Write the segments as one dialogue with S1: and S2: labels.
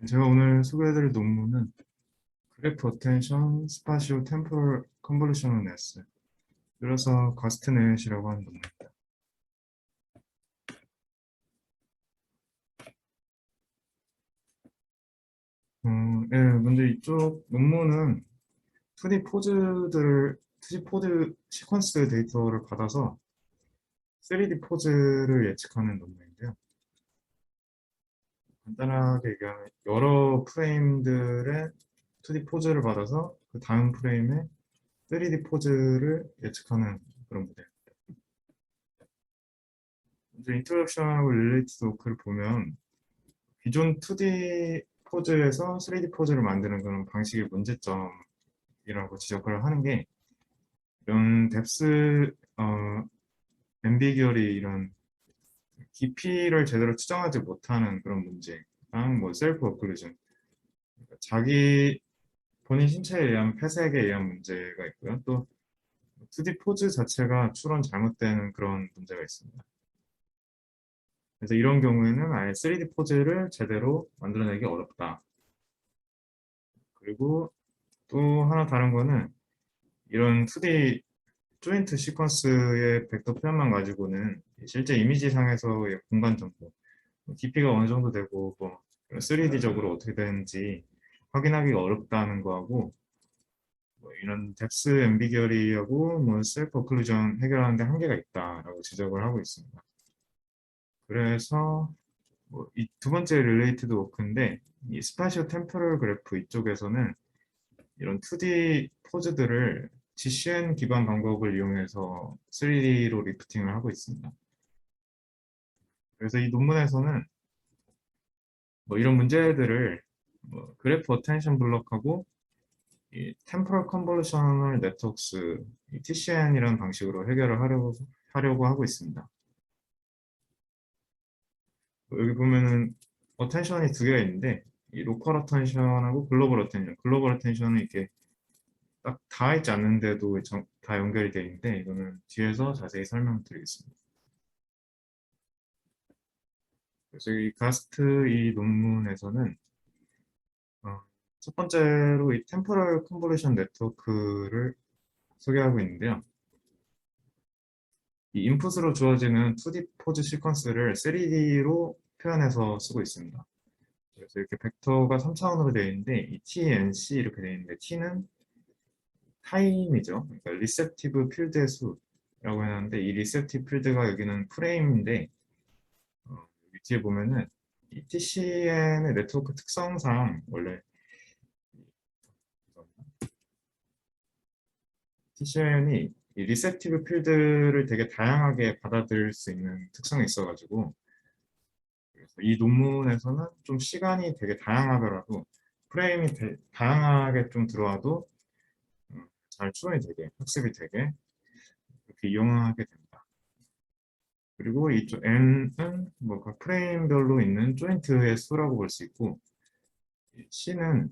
S1: 제가 오늘 소개해드릴 논문은 그래프 어텐션 스파시오 템포럴 컨볼루션 네스, 줄여서 가스트넷이라고 하는 논문입니다. 예, 먼저 이쪽 논문은 2D 포즈들을 2D 포즈 시퀀스 데이터를 받아서 3D 포즈를 예측하는 논문인데요. 간단하게 얘기하면 여러 프레임들의 2D 포즈를 받아서 그 다음 프레임의 3D 포즈를 예측하는 그런 모델. 이제 인트로덕션하고 릴레이티드 워크를 보면 기존 2D 포즈에서 3D 포즈를 만드는 그런 방식의 문제점이라고 지적을 하는 게 이런 뎁스 앰비규얼이 이런 깊이를 제대로 추정하지 못하는 그런 문제랑 뭐 셀프 오클루전, 자기 본인 신체에 의한 폐색에 의한 문제가 있고요. 또 2D 포즈 자체가 추론 잘못되는 그런 문제가 있습니다. 그래서 이런 경우에는 아예 3D 포즈를 제대로 만들어내기 어렵다. 그리고 또 하나 다른 거는 이런 2D 조인트 시퀀스의 벡터 표현만 가지고는 실제 이미지상에서의 공간 정보, 깊이가 어느 정도 되고 뭐 3D적으로 어떻게 되는지 확인하기가 어렵다는 거하고, 뭐 이런 뎁스 앰비규어리하고 뭐 셀프 오클루전 해결하는 데 한계가 있다라고 지적을 하고 있습니다. 그래서 뭐 이 두 번째 릴레이티드 워크인데, 이 스파시오 템포럴 그래프 이쪽에서는 이런 2D 포즈들을 GCN 기반 방법을 이용해서 3D로 리프팅을 하고 있습니다. 그래서 이 논문에서는 뭐 이런 문제들을 뭐 그래프 어텐션 블록하고 이 템포럴 컨볼루셔널 네트워크스, TCN이라는 방식으로 해결을 하려고 하고 있습니다. 여기 보면은 어텐션이 두 개가 있는데, 이 로컬 어텐션하고 글로벌 어텐션. 글로벌 어텐션은 이렇게 딱 닿아 있지 않는데도 다 연결이 되어 있는데, 이거는 뒤에서 자세히 설명드리겠습니다. 그래서 이 가스트 이 논문에서는 첫 번째로 이 템포럴 컨볼루션 네트워크를 소개하고 있는데요. 이 인풋으로 주어지는 2D 포즈 시퀀스를 3D로 표현해서 쓰고 있습니다. 그래서 이렇게 벡터가 3차원으로 되어 있는데, 이 T, N, C 이렇게 되어 있는데, T는 타임이죠. 그러니까 리셉티브 필드의 수라고 해놨는데, 이 리셉티브 필드가 여기는 프레임인데, 여기 뒤에 보면은 이 TCN의 네트워크 특성상 원래 TCN이 이 리셉티브 필드를 되게 다양하게 받아들일 수 있는 특성이 있어가지고, 그래서 이 논문에서는 좀 시간이 되게 다양하더라도 프레임이 다양하게 좀 들어와도 잘 추론이 되게, 학습이 되게 이렇게 이용하게 됩니다. 그리고 이쪽 N은 뭐 각 프레임별로 있는 조인트의 수라고 볼 수 있고, C는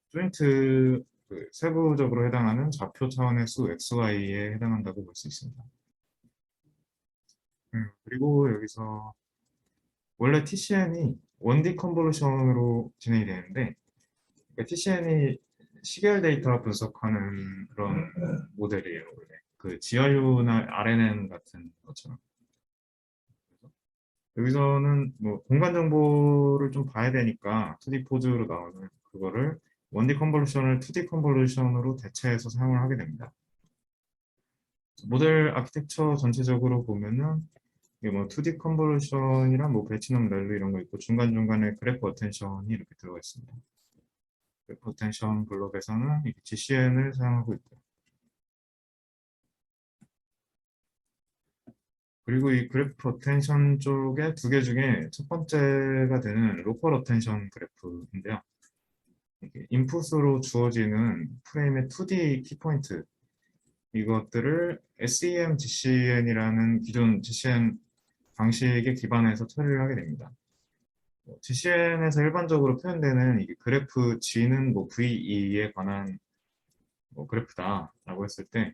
S1: 조인트 세부적으로 해당하는 좌표 차원의 수 XY에 해당한다고 볼 수 있습니다. 그리고 여기서 원래 TCN이 1D 컨볼루션으로 진행이 되는데, 그러니까 TCN이 시계열 데이터 분석하는 그런 모델이에요, 원래. 그 GRU나 RNN 같은 것처럼. 여기서는 뭐 공간 정보를 좀 봐야 되니까 2D 포즈로 나오는 그거를 1D 컨볼루션을 2D 컨볼루션으로 대체해서 사용을 하게 됩니다. 모델 아키텍처 전체적으로 보면은 이게 뭐 2D 컨볼루션이랑 뭐 배치넘 밸류 이런 거 있고, 중간중간에 그래프 어텐션이 이렇게 들어가 있습니다. 그래프 어텐션 블록에서는 이 GCN을 사용하고 있고요. 그리고 이 그래프 어텐션 쪽에 두 개 중에 첫 번째가 되는 로컬 어텐션 그래프인데요. 이게 인풋으로 주어지는 프레임의 2D 키포인트, 이것들을 SEM GCN이라는 기존 GCN 방식에 기반해서 처리를 하게 됩니다. GCN에서 일반적으로 표현되는 이 그래프 G는 뭐 VE에 관한 뭐 그래프다라고 했을 때,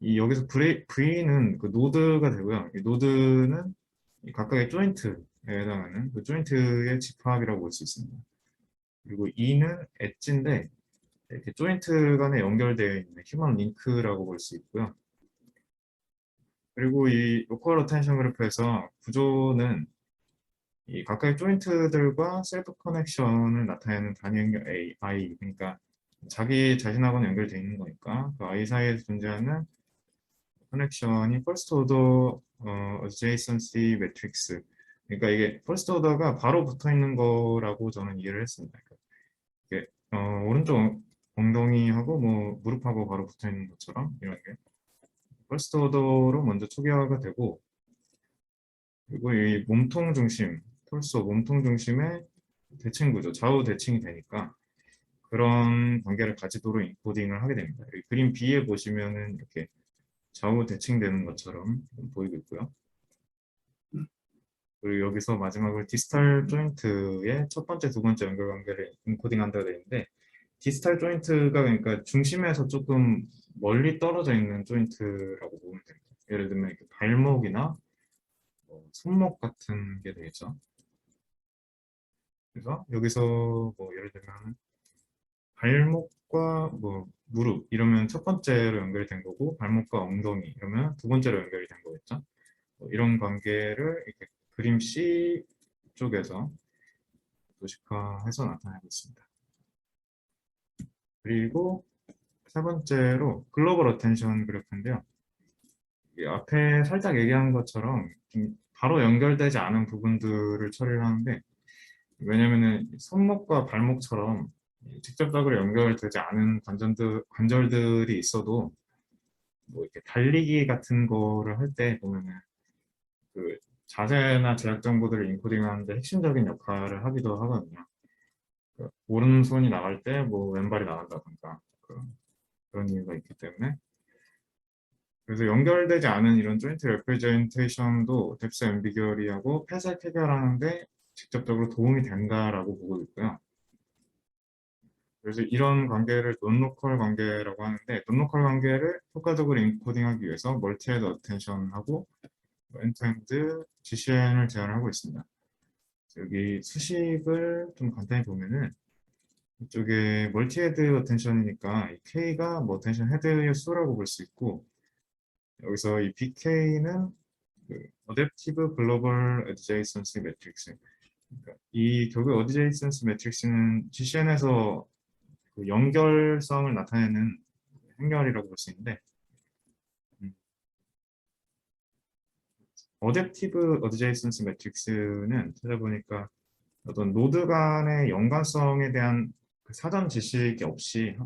S1: 이 여기서 V는 그 노드가 되고요. 이 노드는 이 각각의 조인트, 해당하는 그 조인트의 집합이라고 볼 수 있습니다. 그리고 E는 엣지인데 이렇게 조인트 간에 연결되어 있는 휴먼 링크라고 볼 수 있고요. 그리고 이 로컬 어텐션 그래프에서 구조는 이 각각의 조인트들과 셀프 커넥션을 나타내는 단위 연결 I, 그러니까 자기 자신하고는 연결되어 있는 거니까 그 I 사이에서 존재하는 커넥션이 first order adjacency 매트릭스. 그러니까 이게 first order가 바로 붙어 있는 거라고 저는 이해를 했습니다. 그러니까 이게 오른쪽 엉덩이하고 뭐 무릎하고 바로 붙어 있는 것처럼 이런 게 first order로 먼저 초기화가 되고, 그리고 이 몸통 중심, 톨소 몸통 중심의 대칭 구조, 좌우 대칭이 되니까 그런 관계를 가지도록 인코딩을 하게 됩니다. 여기 그림 B에 보시면은 이렇게 좌우 대칭되는 것처럼 보이고 있고요. 그리고 여기서 마지막으로 디스탈 조인트의 첫 번째, 두 번째 연결 관계를 인코딩한다고 되어 있는데, 디스탈 조인트가 그러니까 중심에서 조금 멀리 떨어져 있는 조인트라고 보면 됩니다. 예를 들면 이렇게 발목이나 손목 같은 게 되겠죠. 그래서 여기서 뭐 예를 들면 발목과 뭐 무릎 이러면 첫 번째로 연결이 된 거고, 발목과 엉덩이 이러면 두 번째로 연결이 된 거겠죠. 이런 관계를 이렇게 그림 C 쪽에서 도식화해서 나타내고 있습니다. 그리고 세 번째로 글로벌 어텐션 그래프인데요. 이 앞에 살짝 얘기한 것처럼 좀 바로 연결되지 않은 부분들을 처리를 하는데, 왜냐면은 손목과 발목처럼 직접적으로 연결되지 않은 관절들이 있어도 뭐 이렇게 달리기 같은 거를 할 때 보면은 그 자세나 제약 정보들을 인코딩하는데 핵심적인 역할을 하기도 하거든요. 그 오른손이 나갈 때 뭐 왼발이 나간다든가 그런 이유가 있기 때문에, 그래서 연결되지 않은 이런 조인트 레프레젠테이션도 뎁스 앰비규어리하고 폐색 해결하는데 직접적으로 도움이 된다라고 보고 있고요. 그래서 이런 관계를 논로컬 관계라고 하는데, 논로컬 관계를 효과적으로 인코딩하기 위해서 멀티헤드 어텐션하고 엔드투엔드 GCN을 제한을 하고 있습니다. 여기 수식을 좀 간단히 보면은 이쪽에 멀티헤드 어텐션이니까 이 K가 뭐 어텐션 헤드의 수라고 볼 수 있고, 여기서 이 BK는 그 어댑티브 글로벌 어드제이선시 매트릭스. 그러니까 이 결국 어드제이선시 매트릭스는 GCN에서 그 연결성을 나타내는 행렬이라고 볼 수 있는데, 어댑티브 어드제이선시 매트릭스는 찾아보니까 어떤 노드 간의 연관성에 대한 그 사전 지식이 없이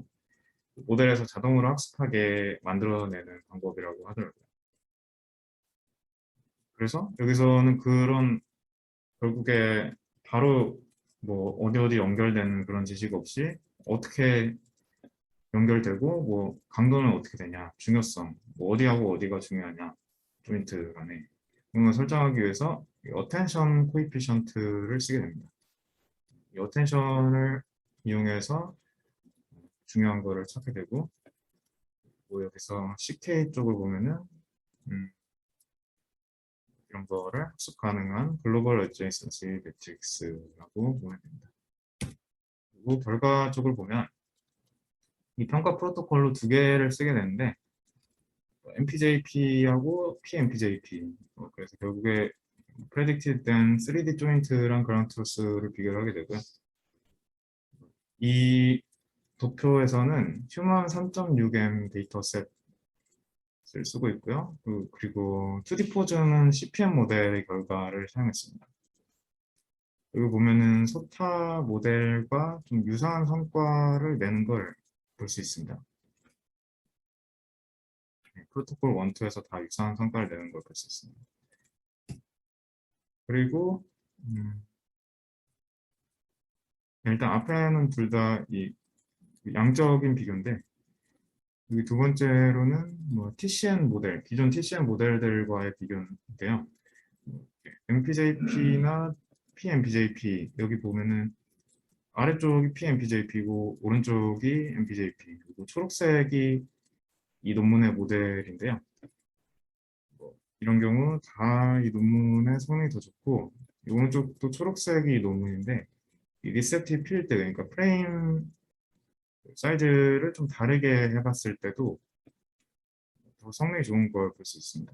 S1: 모델에서 자동으로 학습하게 만들어내는 방법이라고 하더라고요. 그래서 여기서는 그런 결국에 바로 뭐 어디 어디 연결되는 그런 지식 없이 어떻게 연결되고 뭐 강도는 어떻게 되냐, 중요성, 뭐 어디하고 어디가 중요하냐, 조인트 간에 그런 걸 설정하기 위해서 어텐션 코이피션트를 쓰게 됩니다. 이 어텐션을 이용해서 중요한 거를 찾게 되고, 뭐 여기서 CK 쪽을 보면은 음, 이런 거를 학습 가능한 글로벌 어드제이선시 매트릭스라고 보면 됩니다. 그리고 결과적으로 보면 이 평가 프로토콜로 두 개를 쓰게 되는데, MPJP하고 PMPJP. 그래서 결국에 predicted 된 3D 조인트랑 그라운드 트루스를 비교를 하게 되고요. 이 도표에서는 휴먼 3.6M 데이터셋을 쓰고 있고요. 그리고 2D 포즈는 CPM 모델의 결과를 사용했습니다. 여기 보면은 소타 모델과 좀 유사한 성과를 내는 걸 볼 수 있습니다. 프로토콜 1, 2에서 다 유사한 성과를 내는 걸 볼 수 있습니다. 그리고 일단 앞에는 둘 다 이 양적인 비교인데, 여기 두 번째로는 뭐 TCN 모델, 기존 TCN 모델들과의 비교인데요. MPJP나 PMPJP, 여기 보면은 아래쪽이 PMPJP고 오른쪽이 MPJP, 그리고 초록색이 이 논문의 모델인데요. 이런 경우 다 이 논문의 성능이 더 좋고, 이 오른쪽도 초록색이 논문인데 이 리셉티브 필드, 그러니까 프레임 사이즈를 좀 다르게 해봤을 때도 더 성능이 좋은 걸 볼 수 있습니다.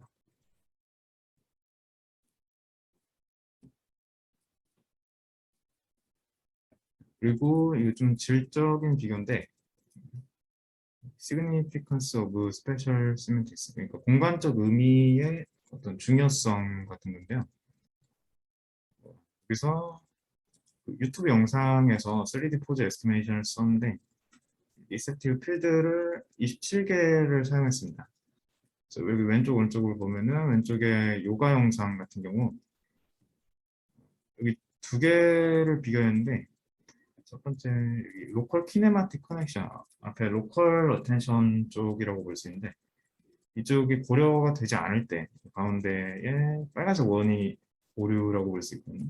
S1: 그리고 이게 좀 질적인 비교인데 significance of special semantics, 그러니까 공간적 의미의 어떤 중요성 같은 건데요. 그래서 그 유튜브 영상에서 3D 포즈 에스티메이션을 썼는데 리셉티브 필드를 27개를 사용했습니다. 그래서 여기 왼쪽 오른쪽을 보면은 왼쪽에 요가 영상 같은 경우 여기 두 개를 비교했는데 첫 번째 여기 로컬 키네마틱 커넥션, 앞에 로컬 어텐션 쪽이라고 볼 수 있는데 이쪽이 고려가 되지 않을 때 가운데에 빨간색 원이 오류라고 볼 수 있거든요.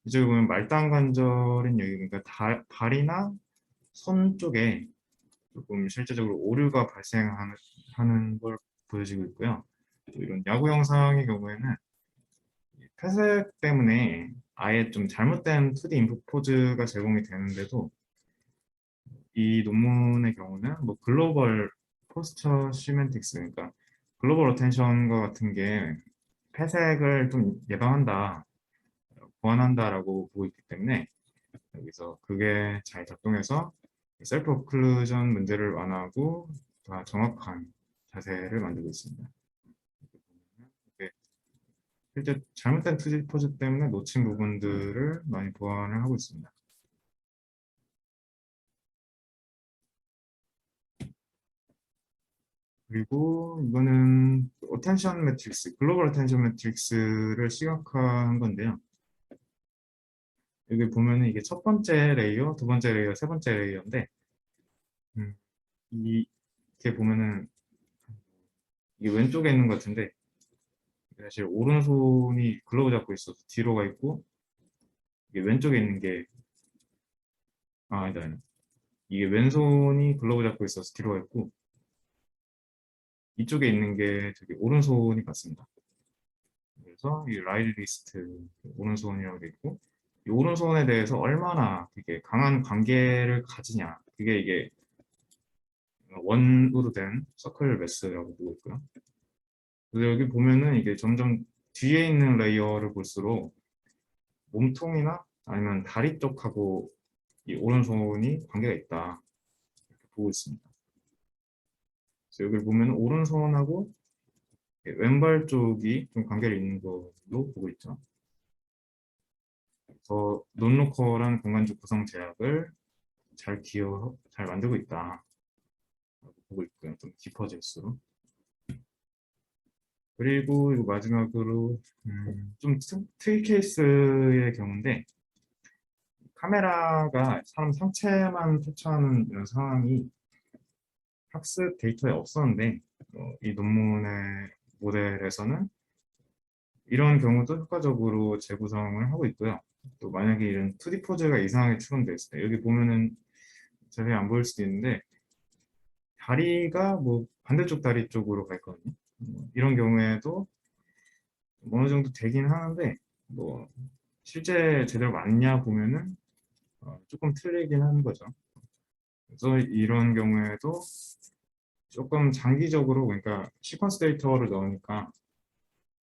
S1: 이쪽에 보면 말단 관절은 여기, 그러니까 발이나 손 쪽에 조금 실제적으로 오류가 발생하는 걸 보여지고 있고요. 또 이런 야구 영상의 경우에는 폐색 때문에 아예 좀 잘못된 2D 인풋 포즈가 제공이 되는데도 이 논문의 경우는 뭐 글로벌 포스처 시멘틱스, 그러니까 글로벌 어텐션과 같은 게 폐색을 좀 예방한다, 보완한다라고 보고 있기 때문에 여기서 그게 잘 작동해서 셀프 오클루전 문제를 완화하고 더 정확한 자세를 만들고 있습니다. 이게 실제 잘못된 투지 포즈 때문에 놓친 부분들을 많이 보완을 하고 있습니다. 그리고 이거는 어텐션 매트릭스, 글로벌 어텐션 매트릭스를 시각화한 건데요. 여기 보면은 이게 첫 번째 레이어, 두 번째 레이어, 세 번째 레이어인데, 음, 이렇게 보면은 이게 왼쪽에 있는 것 같은데, 사실 오른손이 글러브 잡고 있어서 뒤로 가 있고, 이게 왼쪽에 있는 게, 아니다. 이게 왼손이 글러브 잡고 있어서 뒤로 가 있고, 이쪽에 있는 게 저기 오른손이 같습니다. 그래서 이 라이드 리스트 오른손이라고 돼 있고, 이 오른손에 대해서 얼마나 되게 강한 관계를 가지냐, 그게 이게 원으로 된 서클 매스라고 보고 있고요. 그래서 여기 보면은 이게 점점 뒤에 있는 레이어를 볼수록 몸통이나 아니면 다리 쪽하고 이 오른손이 관계가 있다, 이렇게 보고 있습니다. 그래서 여기 보면 오른손하고 왼발 쪽이 좀 관계를 있는 걸로 보고 있죠. 더 논로컬한 공간적 구성 제약을 잘 만들고 있다 보고 있고요. 좀 깊어질수록. 그리고 이거 마지막으로 좀 특이 케이스의 경우인데 카메라가 사람 상체만 캡처하는 이런 상황이 학습 데이터에 없었는데 이 논문의 모델에서는 이런 경우도 효과적으로 재구성을 하고 있고요. 또 만약에 이런 2D 포즈가 이상하게 추론됐을 때 여기 보면은 자세히 안 보일 수도 있는데 다리가 뭐 반대쪽 다리 쪽으로 가 있거든요. 이런 경우에도 어느 정도 되긴 하는데 뭐 실제 제대로 맞냐 보면은 조금 틀리긴 하는 거죠. 그래서 이런 경우에도 조금 장기적으로, 그러니까 시퀀스 데이터를 넣으니까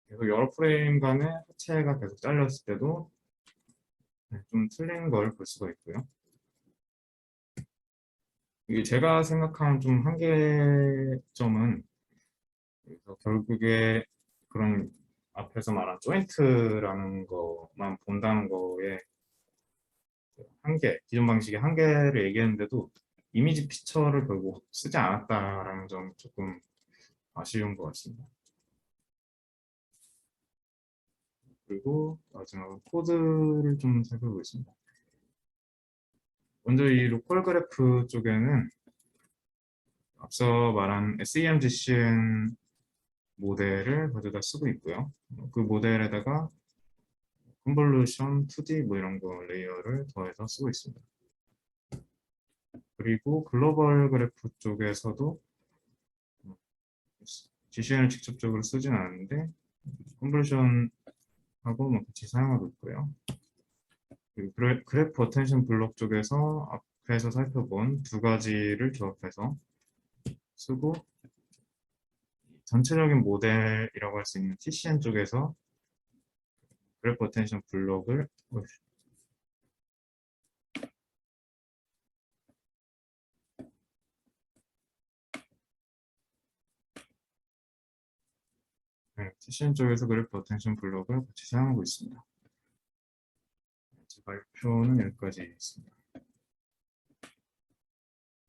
S1: 계속 여러 프레임 간의 하체가 계속 잘렸을 때도 좀 틀린 걸 볼 수가 있고요. 이게 제가 생각하는 좀 한계점은 그래서 결국에 그런 앞에서 말한 조인트라는 것만 본다는 거에 한계, 기존 방식의 한계를 얘기했는데도 이미지 피처를 결국 쓰지 않았다라는 점 조금 아쉬운 것 같습니다. 그리고 마지막으로 코드를 좀 살펴보겠습니다. 먼저 이 로컬 그래프 쪽에는 앞서 말한 SEM GCN 모델을 가져다 쓰고 있고요. 그 모델에다가 컨볼루션, 2D 뭐 이런 거 레이어를 더해서 쓰고 있습니다. 그리고 글로벌 그래프 쪽에서도 GCN을 직접적으로 쓰진 않았는데 컨볼루션 하고 뭐 같이 사용하고 있고요. 그리고 그래프 어텐션 블록 쪽에서 앞에서 살펴본 두 가지를 조합해서 쓰고 전체적인 모델이라고 할 수 있는 TCN 쪽에서 그래프 어텐션 블록을 TCN 쪽에서 그래프 어텐션 블록을 같이 사용하고 있습니다. 제 발표는 여기까지 있습니다.